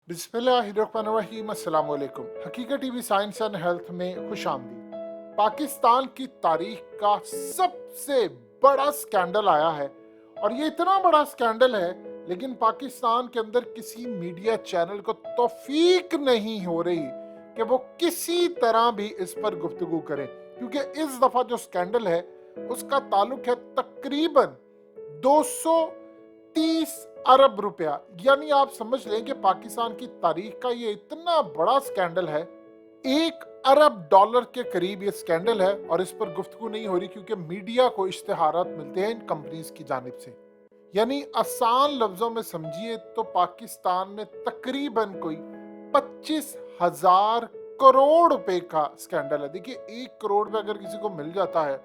बिस्मिल्लाहिर्रहमानिर्रहीम। अस्सलाम वालेकुम। हकीकत टीवी साइंस एंड हेल्थ में खुश आमदीद। पाकिस्तान की तारीख का सबसे बड़ा स्कैंडल आया है, और ये इतना बड़ा स्कैंडल है, लेकिन पाकिस्तान के अंदर किसी मीडिया चैनल को तौफीक नहीं हो रही कि वो किसी तरह भी इस पर गुफ्तगू करे, क्योंकि इस दफ़ा जो स्कैंडल है उसका ताल्लुक है तकरीबन 230 अरब रुपया। यानी आप समझ लें कि पाकिस्तान की तारीख का ये इतना बड़ा स्कैंडल है। 1 अरब डॉलर के करीब ये स्कैंडल है, और इस पर गुफ्तगू नहीं हो रही क्योंकि मीडिया को इश्तिहारात मिलते हैं इन कंपनीज की जानिब से। यानी आसान लफ्जों में समझिए तो पाकिस्तान में तकरीबन कोई 25,000 करोड़ रुपए का स्कैंडल है। देखिए, 1 करोड़ रुपए अगर किसी को मिल जाता है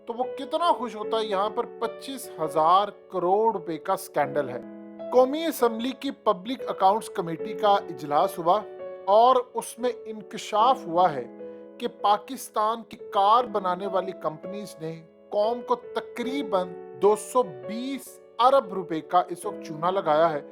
तो वो कितना खुश होता है। यहाँ पर 25,000 करोड़ रुपए का स्कैंडल है। कौमी असम्बली की पब्लिक अकाउंट्स कमेटी का इजलास हुआ, और उसमें इंकशाफ हुआ है कि पाकिस्तान की कार बनाने वाली कंपनीज ने कौम को तकरीबन 220 अरब रुपए का इस वक्त चूना लगाया है।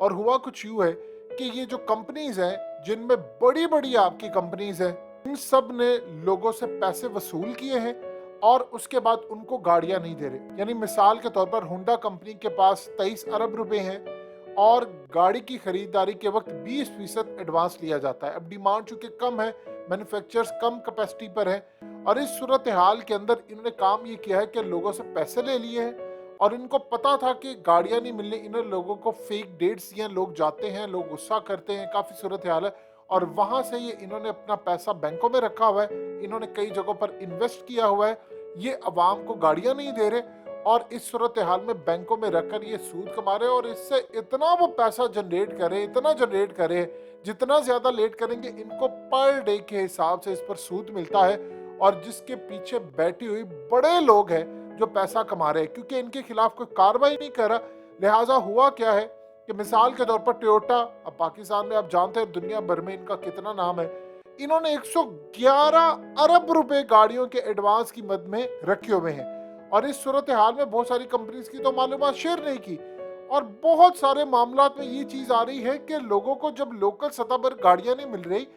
और हुआ कुछ यूं है कि ये जो कंपनीज हैं, जिनमें बड़ी बड़ी आपकी कंपनीज हैं, इन सब ने लोगों से पैसे वसूल किए हैं और उसके बाद उनको गाड़ियां नहीं दे रहे। यानी मिसाल के तौर पर होंडा कंपनी के पास 23 अरब रुपए हैं, और गाड़ी की खरीदारी के वक्त 20% एडवांस लिया जाता है। अब डिमांड चूंकि कम है, मैन्युफैक्चरर्स कम कैपेसिटी पर हैं, और इस सूरत हाल के अंदर इन्होंने काम ये किया है कि लोगों से पैसे ले लिए हैं, और इनको पता था कि गाड़ियां नहीं मिलने, इन्होंने लोगों को फेक डेट्स दिए। लोग जाते हैं, लोग गुस्सा करते हैं, काफ़ी सूरत हाल है, और वहां से ये इन्होंने अपना पैसा बैंकों में रखा हुआ है, इन्होंने कई जगहों पर इन्वेस्ट किया हुआ है। ये अवाम को गाड़ियां नहीं दे रहे, और इस सूरत हाल में बैंकों में रखकर ये सूद कमा रहे, और इससे इतना वो पैसा जनरेट करे, इतना जनरेट करे, जितना ज्यादा लेट करेंगे इनको पर डे के हिसाब से इस पर सूद मिलता है। और जिसके पीछे बैठी हुई बड़े लोग हैं जो पैसा कमा रहे हैं, क्योंकि इनके खिलाफ कोई कार्रवाई नहीं कर रहा। लिहाजा हुआ क्या है कि मिसाल के तौर पर टोयोटा, अब पाकिस्तान में आप जानते हैं दुनिया भर में इनका कितना नाम है, इन्होंने 111 अरब रुपए गाड़ियों के एडवांस की मद में रखे हुए हैं। और इस सूरत हाल में बहुत सारी कंपनीज की तो मालूमात शेयर नहीं की, और बहुत सारे मामलात में ये चीज आ रही है कि लोगों को जब लोकल सतह पर गाड़ियां नहीं मिल रही,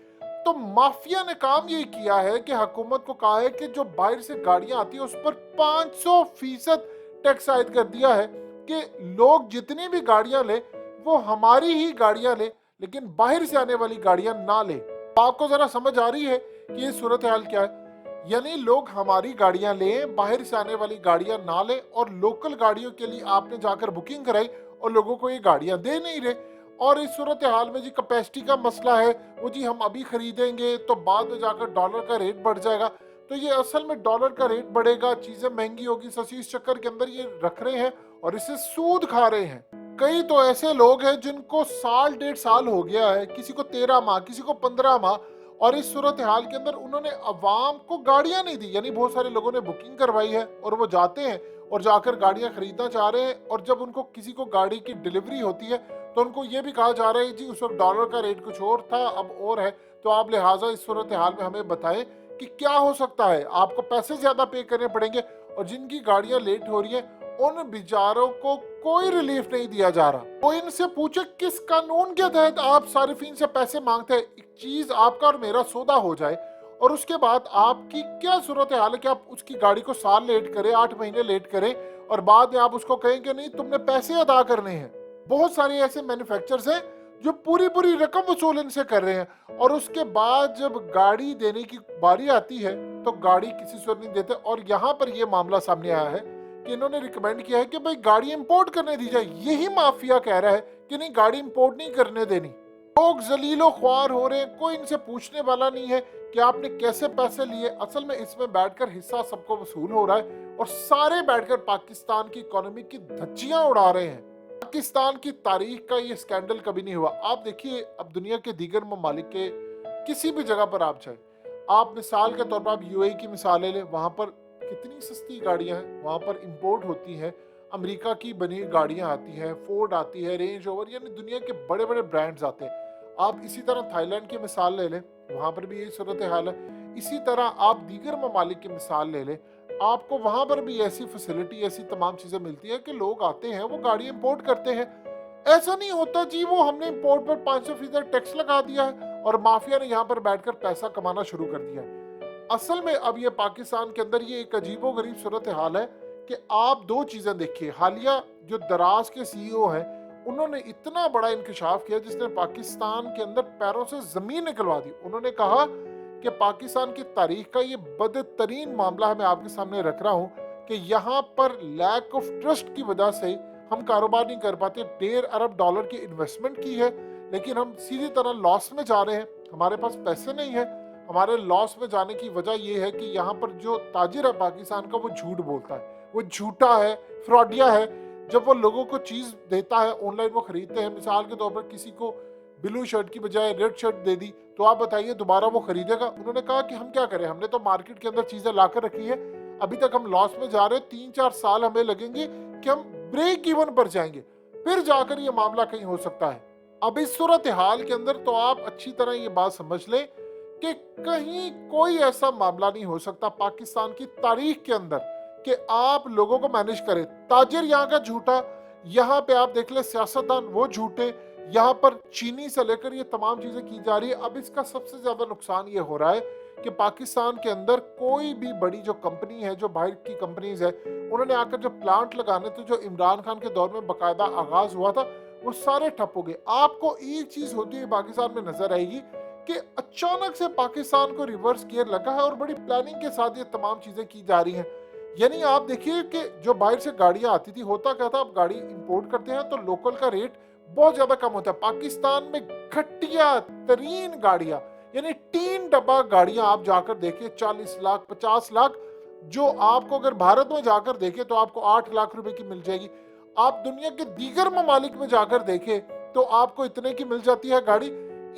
तो माफिया ने काम ये किया है कि हुकूमत को कहा है कि जो बाहर से गाड़ियां आती है उस पर 500% टैक्स आयद कर दिया है, कि लोग जितनी भी गाड़ियां ले वो हमारी ही गाड़ियां ले, लेकिन बाहर से आने वाली गाड़ियां ना ले। आपको जरा समझ आ रही है कि ये सूरत हाल क्या है? यानी लोग हमारी गाड़ियां लें, बाहर से आने वाली गाड़ियां ना लें, और लोकल गाड़ियों के लिए आपने जाकर बुकिंग कराई और लोगों को ये गाड़ियां दे नहीं रहे। और इस सूरत हाल में जी कैपेसिटी का मसला है, वो जी हम अभी खरीदेंगे तो बाद में जाकर डॉलर का रेट बढ़ जाएगा। तो ये असल में डॉलर का रेट बढ़ेगा, चीजें महंगी होगी, ससी इस चक्कर के अंदर ये रख रहे हैं और इसे सूद खा रहे हैं। कई तो ऐसे लोग हैं जिनको साल 1.5 साल हो गया है, किसी को 13 माह, किसी को 15 माह, और इस सूरत हाल के अंदर उन्होंने अवाम को गाड़ियां नहीं दी। यानी बहुत सारे लोगों ने बुकिंग करवाई है और वो जाते हैं और जाकर गाड़ियां खरीदना चाह रहे हैं, और जब उनको किसी को गाड़ी की डिलीवरी होती है तो उनको ये भी कहा जा रहा है जी उस वक्त डॉलर का रेट कुछ और था, अब और है, तो आप लिहाजा इस सूरत हाल में हमें बताएं कि क्या हो सकता है। आपको पैसे ज्यादा पे करने पड़ेंगे, और जिनकी गाड़ियां लेट हो रही है उन बेचारों को कोई रिलीफ नहीं दिया जा रहा। कोई इनसे पूछे किस कानून के तहत आप सारिफीन से पैसे मांगते हैं। एक चीज आपका और मेरा सौदा हो जाए, और उसके बाद आपकी क्या सूरत हाल है कि आप उसकी गाड़ी को साल लेट करें, 8 महीने लेट करें, और बाद में आप उसको कहें कि नहीं तुमने पैसे अदा करने हैं। बहुत सारे ऐसे मैन्युफैक्चरर्स हैं जो पूरी पूरी रकम वसूल इनसे कर रहे हैं, और उसके बाद जब गाड़ी देने की बारी आती है तो गाड़ी किसी सूरत नहीं देते। और यहाँ पर यह मामला सामने आया है कि इन्होंने रिकमेंड किया है कि भाई गाड़ी इंपोर्ट करने दी जाए। यही माफिया कह रहा है कि नहीं गाड़ी इंपोर्ट नहीं करने देनी। लोग जलीलो ख्वार हो रहे हैं, कोई इनसे पूछने वाला नहीं है कि आपने कैसे पैसे लिए। असल में इसमें बैठकर हिस्सा सबको वसूल हो रहा है, और सारे बैठकर पाकिस्तान की इकोनॉमी की धज्जियां उड़ा रहे हैं। पाकिस्तान की तारीख का ये स्कैंडल कभी नहीं हुआ। आप देखिए, अब दुनिया के दीगर ममालिक के किसी भी जगह पर आप जाए, आप मिसाल के तौर पर आप यूएई की मिसाल ले लें, वहां पर कितनी सस्ती गाड़ियां हैं, वहां पर इंपोर्ट होती हैं, अमेरिका की बनी गाड़ियां आती हैं, फोर्ड आती है, रेंज ओवर, यानी दुनिया के बड़े बड़े ब्रांड्स आते हैं। आप इसी तरह थाईलैंड की मिसाल ले लें, वहां पर भी यही सूरत हाल है। इसी तरह आप दीगर ममालिक की मिसाल ले लें, आपको वहां पर भी ऐसी फैसिलिटी, ऐसी तमाम चीजें मिलती है कि लोग आते हैं, वो गाड़ी इंपोर्ट करते हैं। ऐसा नहीं होता जी, वो हमने इंपोर्ट पर 500% टैक्स लगा दिया है और माफिया ने यहाँ पर बैठकर पैसा कमाना शुरू कर दिया है। असल में अब ये पाकिस्तान के अंदर ये एक अजीबोगरीब सूरत हाल है कि आप दो चीजें देखिए। हालिया जो दराज के सीईओ हैं, उन्होंने इतना बड़ा इंकशाफ किया जिसने पाकिस्तान के अंदर पैरों से जमीन निकलवा दी। उन्होंने कहा कि पाकिस्तान की तारीख का ये बदतरीन मामला है, मैं आपके सामने रख रहा हूँ कि यहाँ पर लैक ऑफ ट्रस्ट की वजह से हम कारोबार नहीं कर पाते। 1.5 अरब डॉलर की इन्वेस्टमेंट की है लेकिन हम सीधी तरह लॉस में जा रहे हैं, हमारे पास पैसे नहीं है। हमारे लॉस में जाने की वजह यह है कि यहाँ पर जो ताजिर है पाकिस्तान का, वो झूठ बोलता है, वो झूठा है, फ्रॉडिया है। जब वो लोगों को चीज देता है, ऑनलाइन वो खरीदते हैं, मिसाल के तौर पर किसी को ब्लू शर्ट की बजाय रेड शर्ट दे दी, तो आप बताइए दोबारा वो खरीदेगा? उन्होंने कहा कि हम क्या करें, हमने तो मार्केट के अंदर चीजें लाकर रखी है, अभी तक हम लॉस में जा रहे हैं, 3-4 साल हमें लगेंगे कि हम ब्रेक इवन पर जाएंगे, फिर जाकर ये मामला कहीं हो सकता है। अब इस सूरत हाल के अंदर तो आप अच्छी तरह ये बात समझ लें कि कहीं कोई ऐसा मामला नहीं हो सकता पाकिस्तान की तारीख के अंदर कि आप लोगों को मैनेज करें। ताजिर यहाँ का झूठा, यहाँ पे आप देख ले सियासतदान वो झूठे, यहाँ पर चीनी से लेकर ये तमाम चीजें की जा रही है। अब इसका सबसे ज्यादा नुकसान ये हो रहा है कि पाकिस्तान के अंदर कोई भी बड़ी जो कंपनी है, जो बाहर की कंपनीज है, उन्होंने आकर जो प्लांट लगाने थे, जो इमरान खान के दौर में बाकायदा आगाज हुआ था, वो सारे ठप हो गए। आपको एक चीज होती है पाकिस्तान में नजर आएगी कि अचानक से पाकिस्तान को रिवर्स गियर लगा है और बड़ी प्लानिंग के साथ ये तमाम चीजें की जा रही हैं। यानी आप देखिए कि जो बाहर से गाड़ियां आती थी, होता क्या था, अब गाड़ी इंपोर्ट करते हैं तो लोकल का रेट बहुत ज्यादा कम होता है। पाकिस्तान में घटिया तरीन गाड़ियां, यानी 3 डब्बा गाड़ियां आप जाकर देखिए 40 लाख 50 लाख, जो आपको अगर भारत में जाकर देखे तो आपको 8 लाख रुपए की मिल जाएगी। आप दुनिया के दीगर ममालिक में जाकर देखें तो आपको इतने की मिल जाती है गाड़ी,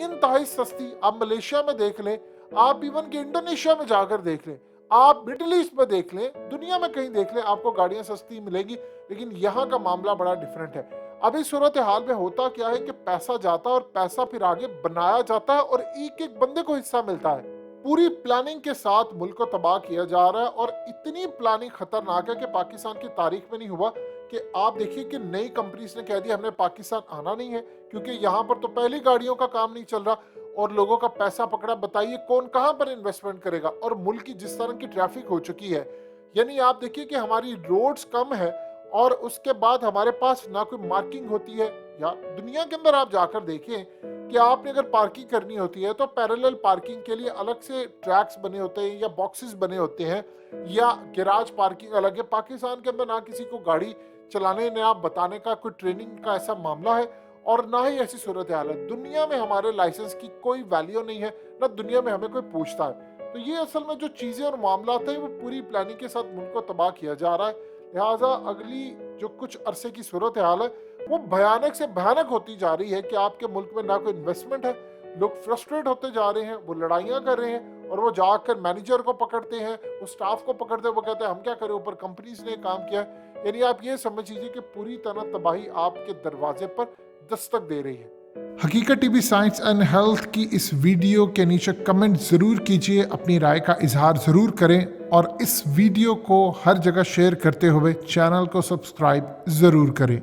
इंतहाई सस्ती। आप मलेशिया में देख लें, आप इवन के इंडोनेशिया में जाकर देख लें, आप मिडिल ईस्ट में देख लें, दुनिया में कहीं देख लें, आपको गाड़ियां सस्ती मिलेंगी। लेकिन यहाँ का मामला बड़ा डिफरेंट है। अब इस सूरत हाल में होता क्या है कि पैसा जाता है और पैसा फिर आगे बनाया जाता है और एक एक बंदे को हिस्सा मिलता है। पूरी प्लानिंग के साथ मुल्क को तबाह किया जा रहा है और इतनी प्लानिंग खतरनाक है कि पाकिस्तान की तारीख में नहीं हुआ। कि आप देखिए कि नई कंपनीज ने कह दिया हमने पाकिस्तान आना नहीं है, क्योंकि यहाँ पर तो पहली गाड़ियों का काम नहीं चल रहा और लोगों का पैसा पकड़ा। बताइए कौन कहाँ पर इन्वेस्टमेंट करेगा? और मुल्क की जिस तरह की ट्रैफिक हो चुकी है, यानी आप देखिए कि हमारी रोड्स कम है और उसके बाद हमारे पास ना कोई मार्किंग होती है। या दुनिया के अंदर आप जाकर देखें कि आपने अगर पार्किंग करनी होती है तो पैरेलल पार्किंग के लिए अलग से ट्रैक्स बने होते हैं या बॉक्सेस बने होते हैं, या गैराज पार्किंग अलग है। पाकिस्तान के अंदर ना किसी को गाड़ी चलाने ने आप बताने का कोई ट्रेनिंग का ऐसा मामला है और ना ही ऐसी सूरत हाल है। दुनिया में हमारे लाइसेंस की कोई वैल्यू नहीं है, ना दुनिया में हमें कोई पूछता है। तो ये असल में जो चीजें और मामला थे वो पूरी प्लानिंग के साथ मुल्क को तबाह किया जा रहा है। लिहाजा अगली जो कुछ अरसे की सूरत हाल है वो भयानक से भयानक होती जा रही है कि आपके मुल्क में ना कोई इन्वेस्टमेंट है, लोग फ्रस्ट्रेट होते जा रहे हैं, वो लड़ाइयाँ कर रहे हैं और वो जाकर मैनेजर को पकड़ते हैं, वो स्टाफ को पकड़ते हैं, वो कहते हैं हम क्या करें, ऊपर कंपनीज ने काम किया। यानी आप ये समझ लीजिए कि पूरी तरह तबाही आपके दरवाजे पर दस्तक दे रही है। हकीकत टीवी साइंस एंड हेल्थ की इस वीडियो के नीचे कमेंट ज़रूर कीजिए, अपनी राय का इजहार ज़रूर करें और इस वीडियो को हर जगह शेयर करते हुए चैनल को सब्सक्राइब ज़रूर करें।